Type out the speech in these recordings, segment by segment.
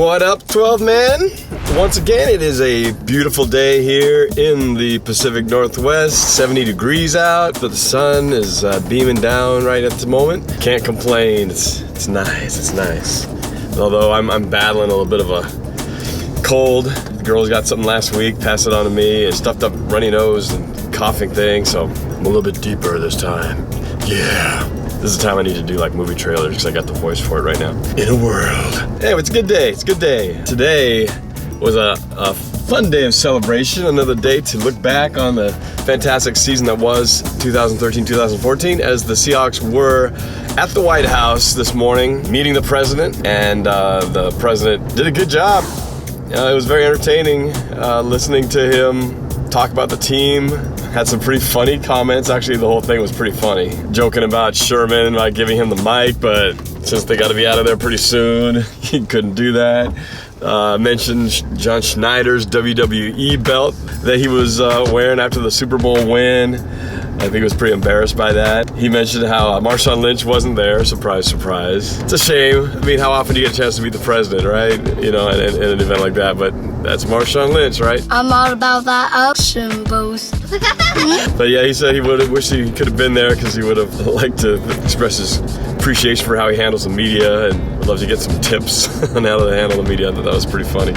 What up, 12 man? Once again, it is a beautiful day here in the Pacific Northwest. 70 degrees out, but the sun is beaming down right at the moment. Can't complain. It's nice. It's nice. Although I'm battling a little bit of a cold. The girls got something last week, passed it on to me. A stuffed up runny nose and coughing thing, so I'm a little bit deeper this time. Yeah. This is the time I need to do like movie trailers because I got the voice for it right now. In a world. Anyway, it's a good day. It's a good day. Today was a fun day of celebration. Another day to look back on the fantastic season that was 2013-2014 as the Seahawks were at the White House this morning meeting the president, and the president did a good job. It was very entertaining listening to him talk about the team. Had some pretty funny comments. Actually, the whole thing was pretty funny. Joking about Sherman, about giving him the mic, but since they got to be out of there pretty soon, he couldn't do that. Mentioned John Schneider's WWE belt that he was wearing after the Super Bowl win. I think he was pretty embarrassed by that. He mentioned how Marshawn Lynch wasn't there. Surprise, surprise. It's a shame. I mean, how often do you get a chance to meet the president, right? You know, in an event like that. But that's Marshawn Lynch, right? I'm all about that action boost. But yeah, he said he would have wished he could have been there because he would have liked to express his appreciation for how he handles the media and would love to get some tips on how to handle the media. I thought that was pretty funny.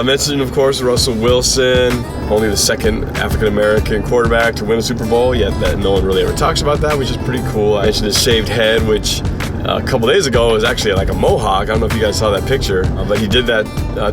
Mentioned, of course, Russell Wilson, only the second African-American quarterback to win a Super Bowl, yet that no one really ever talks about that, which is pretty cool. I mentioned his shaved head, which a couple days ago was actually like a mohawk. I don't know if you guys saw that picture, but he did that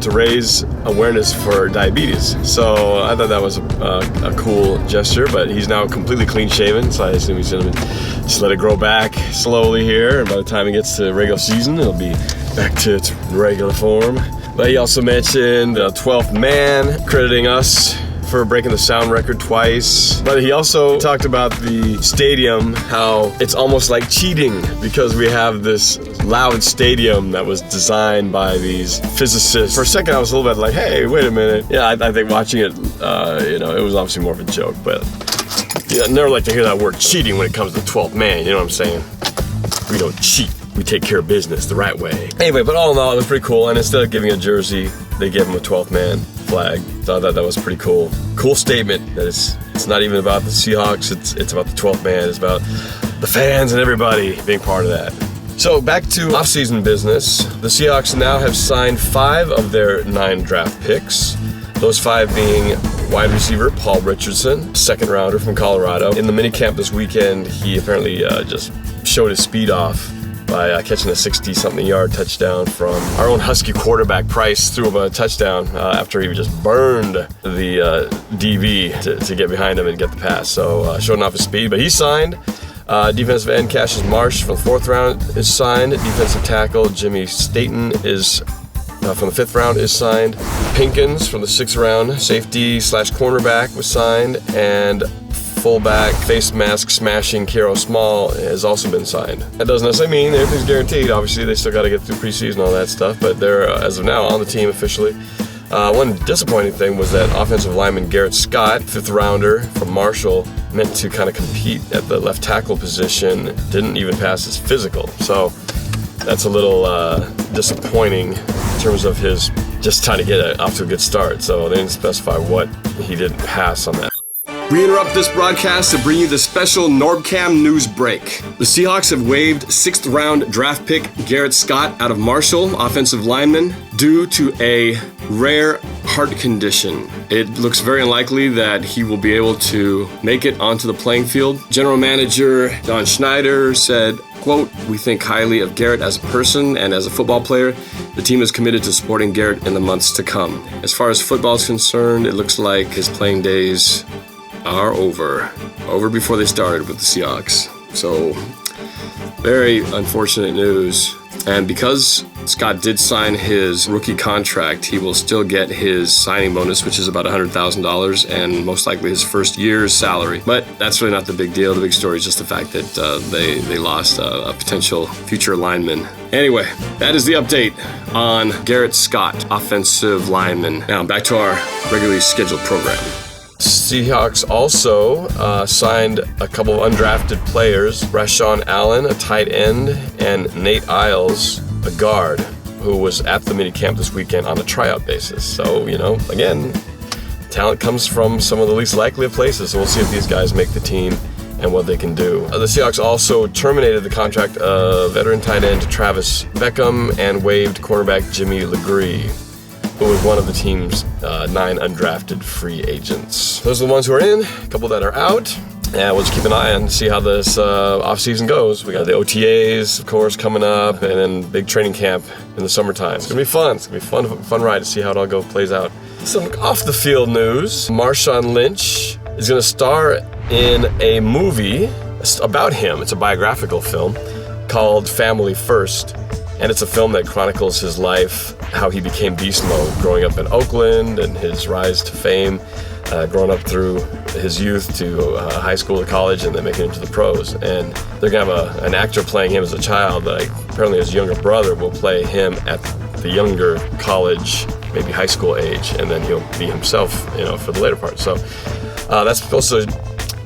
to raise awareness for diabetes. So I thought that was a cool gesture, but he's now completely clean shaven, so I assume he's gonna just let it grow back slowly here, and by the time it gets to regular season, it'll be back to its regular form. But he also mentioned the 12th man, crediting us for breaking the sound record twice. But he also talked about the stadium, how it's almost like cheating because we have this loud stadium that was designed by these physicists. For a second I was a little bit like, hey, wait a minute. Yeah, I think watching it, it was obviously more of a joke, but I never like to hear that word cheating when it comes to 12th man, you know what I'm saying? We don't cheat. We take care of business the right way. Anyway, but all in all, it was pretty cool. And instead of giving a jersey, they gave him a 12th man flag. So I thought that was pretty cool. Cool statement that it's not even about the Seahawks. It's about the 12th man. It's about the fans and everybody being part of that. So back to offseason business. The Seahawks now have signed 5 of their 9 draft picks. Those 5 being wide receiver Paul Richardson, second rounder from Colorado. In the minicamp this weekend, he apparently just showed his speed off by catching a 60-something yard touchdown from our own Husky quarterback. Price threw him a touchdown after he just burned the DB to get behind him and get the pass. So showing off his speed, but he's signed. Defensive end Cassius Marsh from the 4th round is signed. Defensive tackle Jimmy Staten is from the 5th round is signed. Pinkins from the 6th round, safety/cornerback was signed, and fullback face mask smashing Kiro Small has also been signed. That doesn't necessarily mean everything's guaranteed. Obviously, they still got to get through preseason and all that stuff, but they're as of now on the team officially. One disappointing thing was that offensive lineman Garrett Scott, 5th rounder from Marshall, meant to kind of compete at the left tackle position, didn't even pass his physical. So that's a little disappointing in terms of his just trying to get off to a good start. So they didn't specify what he didn't pass on that. We interrupt this broadcast to bring you the special NorbCam news break. The Seahawks have waived 6th round draft pick Garrett Scott out of Marshall, offensive lineman, due to a rare heart condition. It looks very unlikely that he will be able to make it onto the playing field. General manager John Schneider said, quote, "We think highly of Garrett as a person and as a football player. The team is committed to supporting Garrett in the months to come. As far as football is concerned, it looks like his playing days are over before they started with the Seahawks." So very unfortunate news. And because Scott did sign his rookie contract, he will still get his signing bonus, which is about $100,000 and most likely his first year's salary. But that's really not the big deal. The big story is just the fact that they lost a potential future lineman. Anyway, that is the update on Garrett Scott, offensive lineman. Now back to our regularly scheduled program. Seahawks also signed a couple of undrafted players, Marshawn Allen, a tight end, and Nate Isles, a guard. who was at the mini camp this weekend on a tryout basis. So, you know, again, talent comes from some of the least likely of places. So we'll see if these guys make the team and what they can do. The Seahawks also terminated the contract of veteran tight end Travis Beckham and waived cornerback Jimmy Legree, who was one of the team's 9 undrafted free agents. Those are the ones who are in, a couple that are out. And we'll just keep an eye on see how this offseason goes. We got the OTAs, of course, coming up, and then big training camp in the summertime. It's gonna be fun. It's gonna be a fun ride to see how it all plays out. Some off the field news. Marshawn Lynch is gonna star in a movie about him. It's a biographical film called Family First. And it's a film that chronicles his life, how he became beast mode growing up in Oakland and his rise to fame, growing up through his youth to high school to college and then making it into the pros. And they're gonna have an actor playing him as a child, but apparently his younger brother will play him at the younger college, maybe high school age, and then he'll be himself, you know, for the later part. So that's supposed to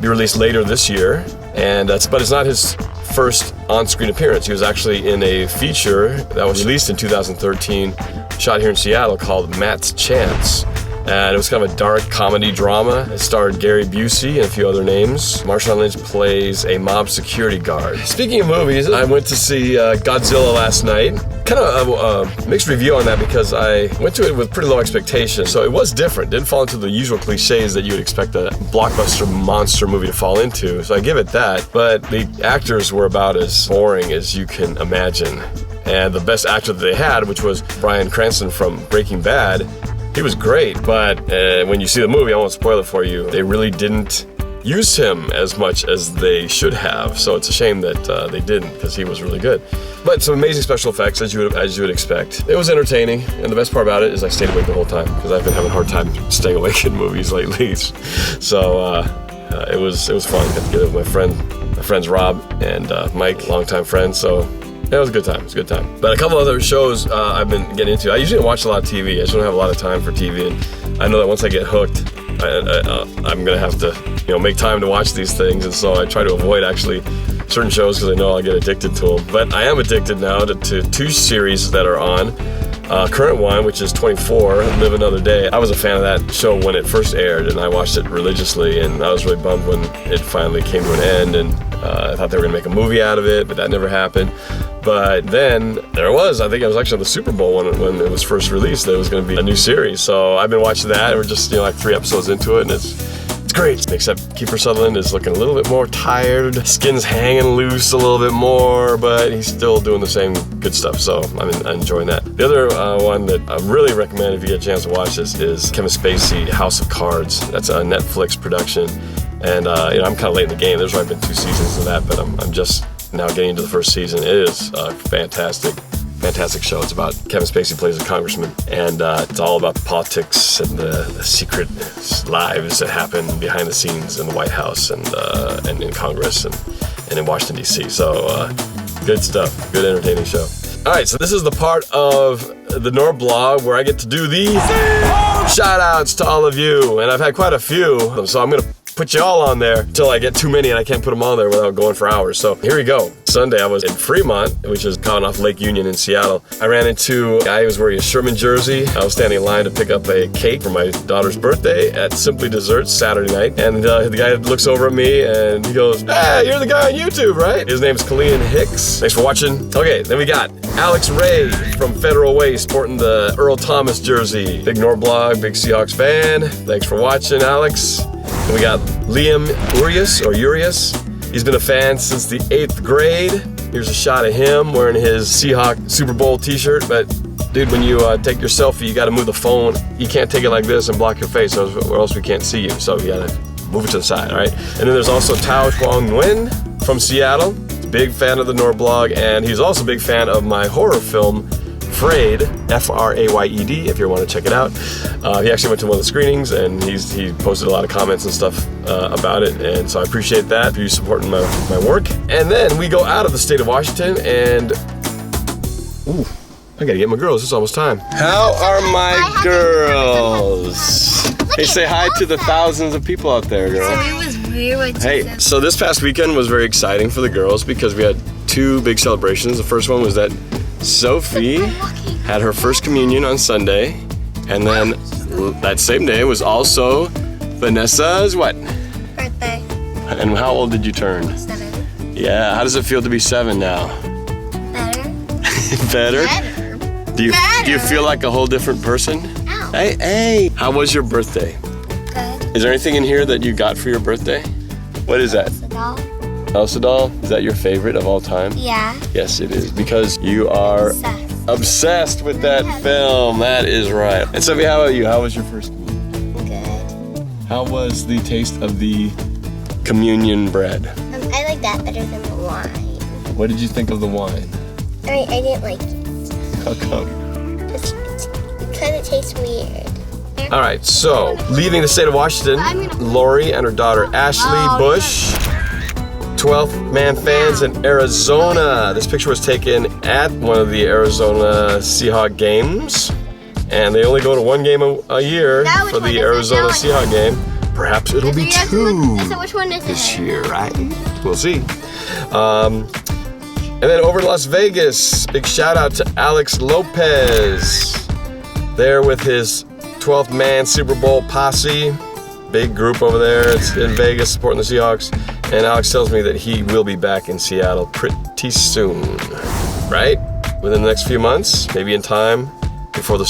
be released later this year, and but it's not his first on-screen appearance. He was actually in a feature that was released in 2013, shot here in Seattle, called Matt's Chance. And it was kind of a dark comedy drama. It starred Gary Busey and a few other names. Marshawn Lynch plays a mob security guard. Speaking of movies, I went to see Godzilla last night. Kind of a mixed review on that because I went to it with pretty low expectations. So it was different. Didn't fall into the usual cliches that you would expect a blockbuster monster movie to fall into. So I give it that. But the actors were about as boring as you can imagine. And the best actor that they had, which was Bryan Cranston from Breaking Bad, he was great, but when you see the movie, I won't spoil it for you, they really didn't use him as much as they should have. So it's a shame that they didn't, because he was really good. But some amazing special effects, as you would expect. It was entertaining, and the best part about it is I stayed awake the whole time, because I've been having a hard time staying awake in movies lately. So it was fun. Got together with my friends Rob and Mike, longtime friends. So yeah, it was a good time. It was a good time. But a couple other shows I've been getting into. I usually don't watch a lot of TV. I just don't have a lot of time for TV, and I know that once I get hooked, I'm gonna have to, make time to watch these things. And so I try to avoid actually certain shows because I know I'll get addicted to them. But I am addicted now to 2 series that are on. Current one, which is 24, Live Another Day. I was a fan of that show when it first aired, and I watched it religiously, and I was really bummed when it finally came to an end, and I thought they were gonna make a movie out of it, but that never happened. But then there was, I think I was actually at the Super Bowl when it was first released, there was gonna be a new series. So I've been watching that, and we're just, like 3 episodes into it, and it's great. Except Kiefer Sutherland is looking a little bit more tired, skin's hanging loose a little bit more, but he's still doing the same good stuff, so I'm enjoying that. The other one that I really recommend if you get a chance to watch this is Kevin Spacey, House of Cards. That's a Netflix production, and I'm kind of late in the game. There's only been 2 seasons of that, but I'm just now getting into the first season. It is a fantastic show. It's about Kevin Spacey plays a congressman, and it's all about the politics and the secret lives that happen behind the scenes in the White House and in Congress and in Washington, D.C. So good stuff, good entertaining show. All right, so this is the part of the Norb blog where I get to do the shoutouts to all of you, and I've had quite a few, so I'm gonna put you all on there until I get too many and I can't put them on there without going for hours. So here we go. Sunday I was in Fremont, which is kind of off Lake Union in Seattle. I ran into a guy who was wearing a Sherman jersey. I was standing in line to pick up a cake for my daughter's birthday at Simply Desserts Saturday night. And the guy looks over at me and he goes, "Hey, you're the guy on YouTube, right?" His name's Kalian Hicks. Thanks for watching. Okay, then we got Alex Ray from Federal Way sporting the Earl Thomas jersey. Big Norblog, big Seahawks fan. Thanks for watching, Alex. And we got Liam Urias. He's been a fan since the 8th grade. Here's a shot of him wearing his Seahawk Super Bowl t-shirt. But dude, when you take your selfie, you gotta move the phone. You can't take it like this and block your face or else we can't see you. So you gotta move it to the side, all right? And then there's also Tao Huang Nguyen from Seattle. Big fan of the Norblog, and he's also a big fan of my horror film, Frayed, F-R-A-Y-E-D, if you want to check it out. He actually went to one of the screenings, and he posted a lot of comments and stuff about it, and so I appreciate that for you supporting my work. And then we go out of the state of Washington, and I gotta get my girls. It's almost time. How are my girls? Hey, say hi to the thousands of people out there, girl. Hey, so this past weekend was very exciting for the girls because we had 2 big celebrations. The first one was that Sophie had her first communion on Sunday, and then that same day was also Vanessa's what? Birthday. And how old did you turn? 7. Yeah, how does it feel to be 7 now? Better. Better? Do you feel like a whole different person? Ow. Hey, how was your birthday? Good. Is there anything in here that you got for your birthday? What is that? The doll? Elsa doll? Is that your favorite of all time? Yeah. Yes, it is, because you are obsessed with that film. That is right. And Sophie, how about you? How was your first communion? Good. How was the taste of the communion bread? I like that better than the wine. What did you think of the wine? I didn't like it. How come? It kind of tastes weird. All right, so leaving the state of Washington, Lori and her daughter Ashley Bush, 12th man fans in Arizona. This picture was taken at one of the Arizona Seahawks games, and they only go to one game a year for the Arizona Seahawks game. Perhaps it'll be 2 So which one is this year, right? We'll see. And then over to Las Vegas, big shout out to Alex Lopez, there with his 12th man Super Bowl posse. Big group over there. It's in Vegas supporting the Seahawks. And Alex tells me that he will be back in Seattle pretty soon, right? Within the next few months, maybe in time before the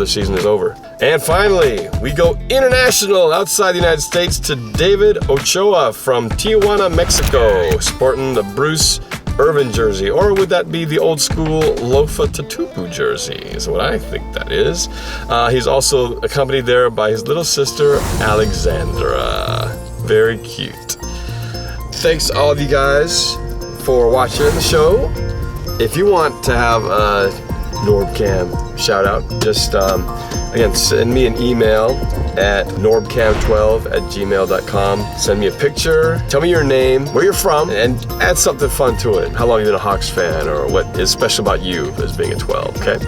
season is over. And finally, we go international outside the United States to David Ochoa from Tijuana, Mexico, sporting the Bruce Irvin jersey, or would that be the old school Lofa Tatupu jersey is what I think that is. He's also accompanied there by his little sister, Alexandra. Very cute. Thanks all of you guys for watching the show. If you want to have a NorbCam shout out, just again, send me an email at norbcam12@gmail.com. Send me a picture, tell me your name, where you're from, and add something fun to it. How long you've been a Hawks fan, or what is special about you as being a 12, okay?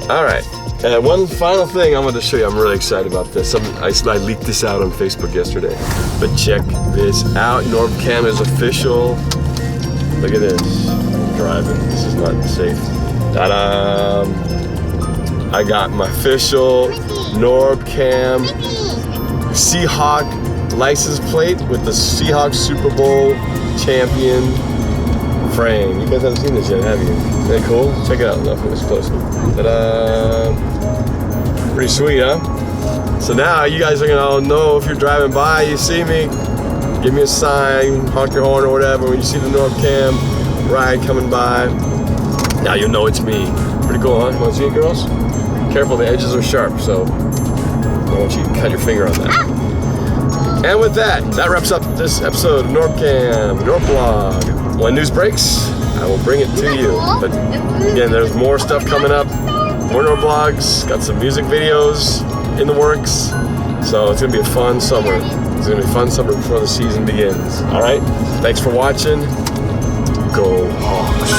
All right, and one final thing I wanted to show you. I'm really excited about this. I leaked this out on Facebook yesterday, but check this out. NorbCam is official. Look at this. I'm driving. This is not safe. Ta-da! I got my official NorbCam Seahawk license plate with the Seahawks Super Bowl champion frame. You guys haven't seen this yet, have you? Isn't that cool? Check it out. I'll put this closer. Ta-da! Pretty sweet, huh? So now you guys are gonna know if you're driving by, you see me, give me a sign, honk your horn or whatever when you see the NorbCam ride coming by. Now you'll know it's me. Pretty cool, huh? You wanna see it, girls? Careful, the edges are sharp, so I don't want you to cut your finger on that. And with that wraps up this episode of NorbCam, Norblog. When news breaks, I will bring it to you. But again, there's more stuff coming up, more Norblogs, got some music videos in the works. So it's gonna be a fun summer. It's gonna be a fun summer before the season begins. All right, thanks for watching. Go Hawks.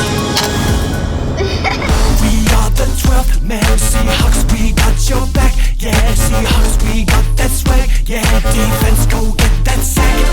The 12th man Seahawks, we got your back. Yeah, Seahawks, we got that swag. Yeah, defense, go get that sack.